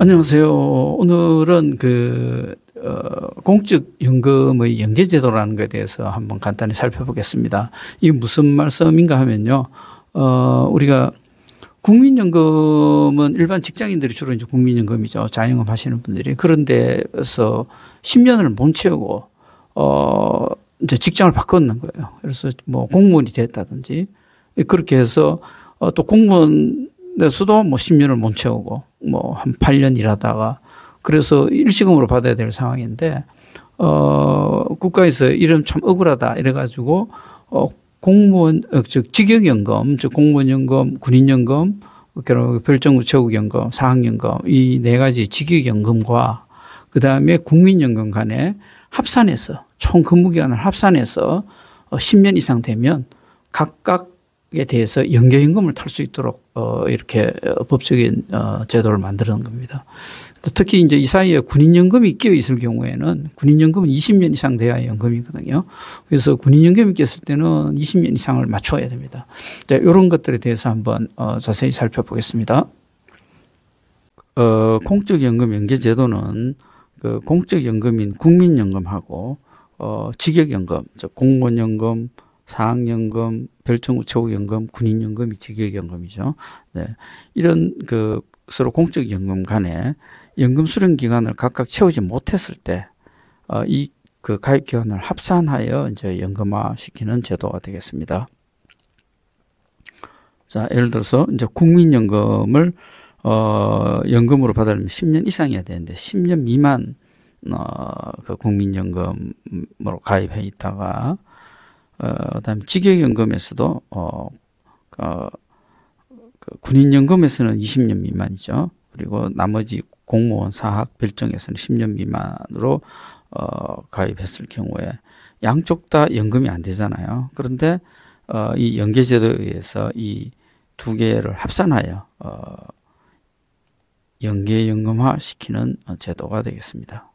안녕하세요. 오늘은 공적연금의 연계제도라는 것에 대해서 한번 간단히 살펴보겠습니다. 이게 무슨 말씀인가 하면요. 우리가 국민연금은 일반 직장인들이 주로 이제 국민연금이죠. 자영업 하시는 분들이. 그런 데서 10년을 못 채우고, 이제 직장을 바꿨는 거예요. 그래서 뭐 공무원이 됐다든지, 그렇게 해서 또 공무원에서도 뭐 10년을 못 채우고, 뭐 한 8년 일하다가 그래서 일시금으로 받아야 될 상황인데, 국가에서 이러면 참 억울하다 이래가지고, 공무원, 즉, 직역연금, 즉, 공무원연금, 군인연금, 별정우체국연금, 사학연금, 이 네 가지 직역연금과 그 다음에 국민연금 간에 합산해서, 총 근무기간을 합산해서 10년 이상 되면 각각에 대해서 연계연금을 탈 수 있도록 이렇게 법적인 제도를 만드는 겁니다. 특히 이제 이 사이에 군인연금이 끼어 있을 경우에는 군인연금은 20년 이상 돼야 연금이거든요. 그래서 군인연금이 꼈을 때는 20년 이상을 맞춰야 됩니다. 자, 이런 것들에 대해서 한번 자세히 살펴보겠습니다. 공적연금 연계제도는 그 공적연금인 국민연금하고 직역연금, 즉 공무원연금, 사학연금, 별정우체국연금, 군인연금이 직역연금이죠. 네. 이런 서로 공적연금 간에 연금 수령 기간을 각각 채우지 못했을 때, 가입 기간을 합산하여 이제 연금화 시키는 제도가 되겠습니다. 자, 예를 들어서 이제 국민연금을, 연금으로 받으려면 10년 이상이어야 되는데, 10년 미만, 국민연금으로 가입해 있다가, 그다음에 직역연금에서도, 군인연금에서는 20년 미만이죠. 그리고 나머지 공무원, 사학, 별정에서는 10년 미만으로 가입했을 경우에 양쪽 다 연금이 안 되잖아요. 그런데 이 연계제도에 의해서 이 두 개를 합산하여 연계연금화 시키는 제도가 되겠습니다.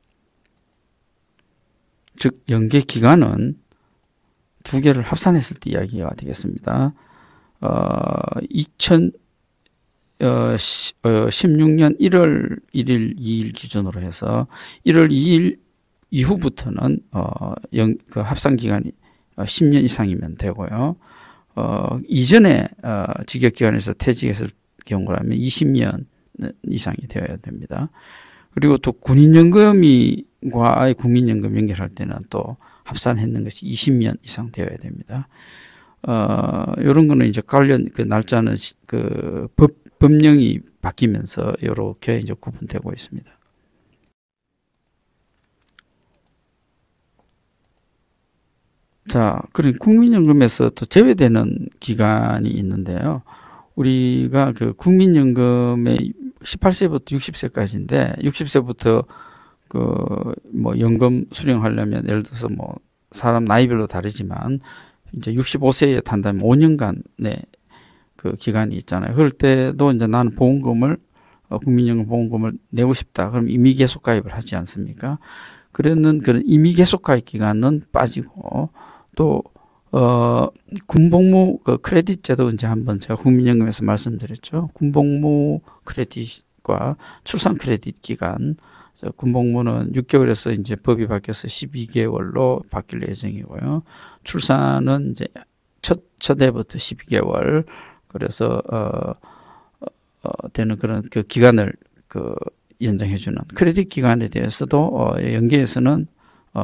즉 연계기간은 두 개를 합산했을 때 이야기가 되겠습니다. 2016년 1월 1일, 2일 기준으로 해서 1월 2일 이후부터는 그 합산 기간이 10년 이상이면 되고요. 이전에 직역 기간에서 퇴직했을 경우라면 20년 이상이 되어야 됩니다. 그리고 또 군인연금과 국민연금 연결할 때는 또 합산했는 것이 20년 이상 되어야 됩니다. 이런 거는 이제 관련 날짜는 법령이 바뀌면서 이렇게 이제 구분되고 있습니다. 자, 그럼 국민연금에서 또 제외되는 기간이 있는데요. 우리가 국민연금의 18세부터 60세까지인데 60세부터 뭐 연금 수령하려면 예를 들어서 뭐 사람 나이별로 다르지만 이제 65세에 탄다면 5년간의 그 기간이 있잖아요. 그럴 때도 이제 나는 보험금을 국민연금 보험금을 내고 싶다. 그럼 임의 계속 가입을 하지 않습니까? 그러는 그런 임의 계속 가입 기간은 빠지고 또 군복무 크레딧 제도 이제 한번 제가 국민연금에서 말씀드렸죠. 군복무 크레딧과 출산 크레딧 기간. 군복무는 6개월에서 이제 법이 바뀌어서 12개월로 바뀔 예정이고요. 출산은 이제 첫 해부터 12개월. 그래서, 되는 그런 기간을 연장해주는 크레딧 기간에 대해서도, 연계에서는,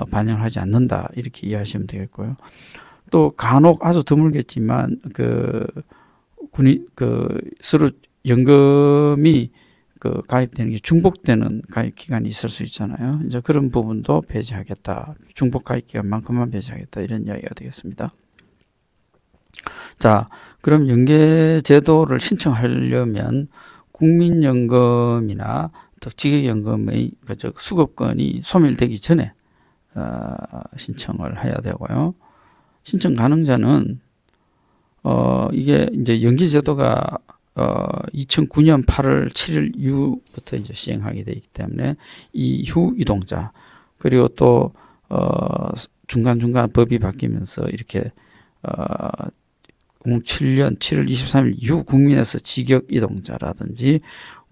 반영하지 않는다. 이렇게 이해하시면 되겠고요. 또 간혹 아주 드물겠지만, 서로 연금이 가입되는 게 중복되는 가입 기간이 있을 수 있잖아요. 이제 그런 부분도 배제하겠다. 중복 가입 기간만큼만 배제하겠다. 이런 이야기가 되겠습니다. 자, 그럼 연계제도를 신청하려면 국민연금이나 또 직역연금의 수급권이 소멸되기 전에 신청을 해야 되고요. 신청 가능자는 이게 이제 연계제도가 2009년 8월 7일 이후부터 이제 시행하게 되기 때문에 이후 이동자 그리고 또 중간중간 법이 바뀌면서 이렇게 07년 7월 23일 이후 국민에서 직역 이동자라든지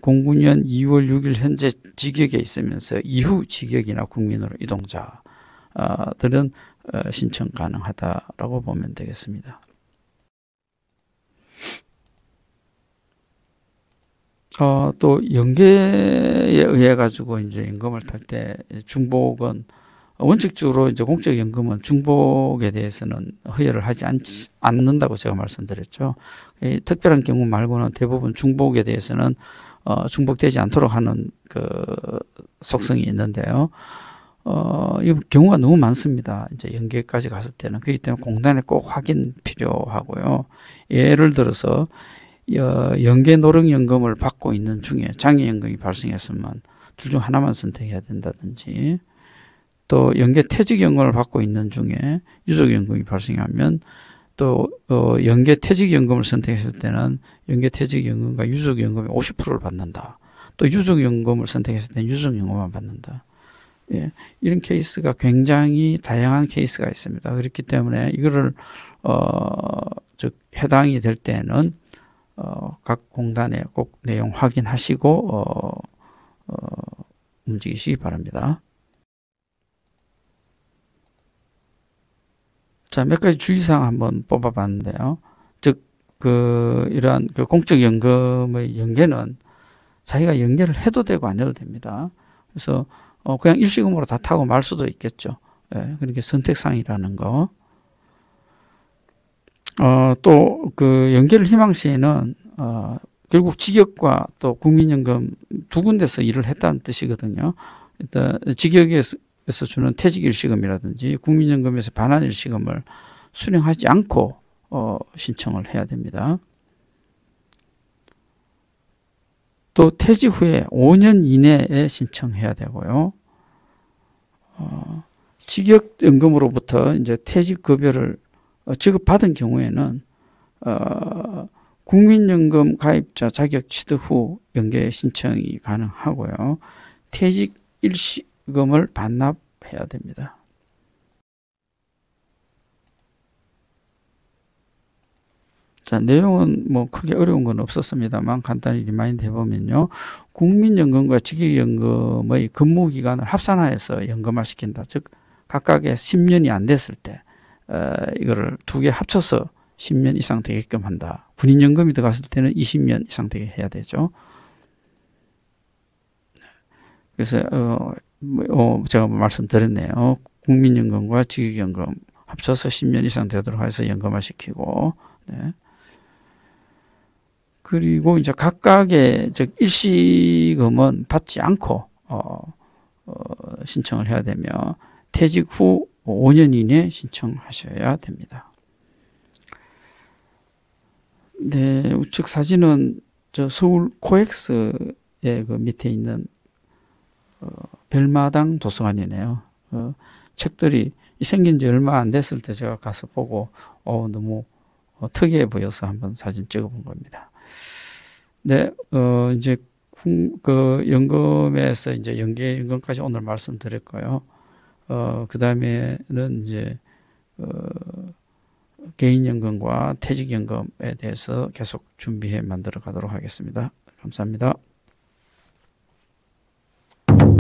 09년 2월 6일 현재 직역에 있으면서 이후 직역이나 국민으로 이동자들은 신청 가능하다라고 보면 되겠습니다. 또 연계에 의해 가지고 이제 연금을 탈 때 중복은 원칙적으로 이제 공적연금은 중복에 대해서는 허여를 하지 않는다고 제가 말씀드렸죠. 특별한 경우 말고는 대부분 중복에 대해서는 중복되지 않도록 하는 그 속성이 있는데요. 이 경우가 너무 많습니다. 이제 연계까지 갔을 때는. 그렇기 때문에 공단에 꼭 확인 필요하고요. 예를 들어서 연계 노령연금을 받고 있는 중에 장애연금이 발생했으면 둘 중 하나만 선택해야 된다든지, 또 연계 퇴직연금을 받고 있는 중에 유족연금이 발생하면 또 연계 퇴직연금을 선택했을 때는 연계 퇴직연금과 유족연금의 50%를 받는다. 또 유족연금을 선택했을 때는 유족연금만 받는다. 예, 이런 케이스가 굉장히 다양한 케이스가 있습니다. 그렇기 때문에 이거를 즉 해당이 될 때는 각 공단에 꼭 내용 확인하시고 움직이시기 바랍니다. 자, 몇 가지 주의사항 한번 뽑아봤는데요. 즉, 이러한 공적연금의 연계는 자기가 연계를 해도 되고 안 해도 됩니다. 그래서, 그냥 일시금으로 다 타고 말 수도 있겠죠. 예, 그러니까 선택사항이라는 거. 또, 연계를 희망 시에는, 결국 직역과 또 국민연금 두 군데서 일을 했다는 뜻이거든요. 일단, 직역에서 주는 퇴직 일시금이라든지 국민연금에서 반환 일시금을 수령하지 않고 신청을 해야 됩니다. 또 퇴직 후에 5년 이내에 신청해야 되고요. 직역연금으로부터 이제 퇴직급여를 지급받은 경우에는 국민연금 가입자 자격 취득 후 연계 신청이 가능하고요. 퇴직 일시금을 반납해야 됩니다. 자, 내용은 뭐 크게 어려운 건 없었습니다만 간단히 리마인드 해보면요. 국민연금과 직역연금의 근무기간을 합산하여서 연금화 시킨다. 즉 각각의 10년이 안 됐을 때 이거를 두 개 합쳐서 10년 이상 되게끔 한다. 군인연금이 들어갔을 때는 20년 이상 되게 해야 되죠. 그래서 제가 말씀드렸네요. 국민연금과 직역연금 합쳐서 10년 이상 되도록 해서 연금화 시키고, 네. 그리고 이제 각각의 즉 일시금은 받지 않고 신청을 해야 되며 퇴직 후 5년 이내에 신청하셔야 됩니다. 네, 우측 사진은 저 서울 코엑스의 그 밑에 있는 별마당 도서관이네요. 책들이 생긴 지 얼마 안 됐을 때 제가 가서 보고 너무 특이해 보여서 한번 사진 찍어본 겁니다. 네, 이제 연금에서 이제 연계연금까지 오늘 말씀드렸고요. 그 다음에는 이제 개인연금과 퇴직연금에 대해서 계속 준비해 만들어 가도록 하겠습니다. 감사합니다.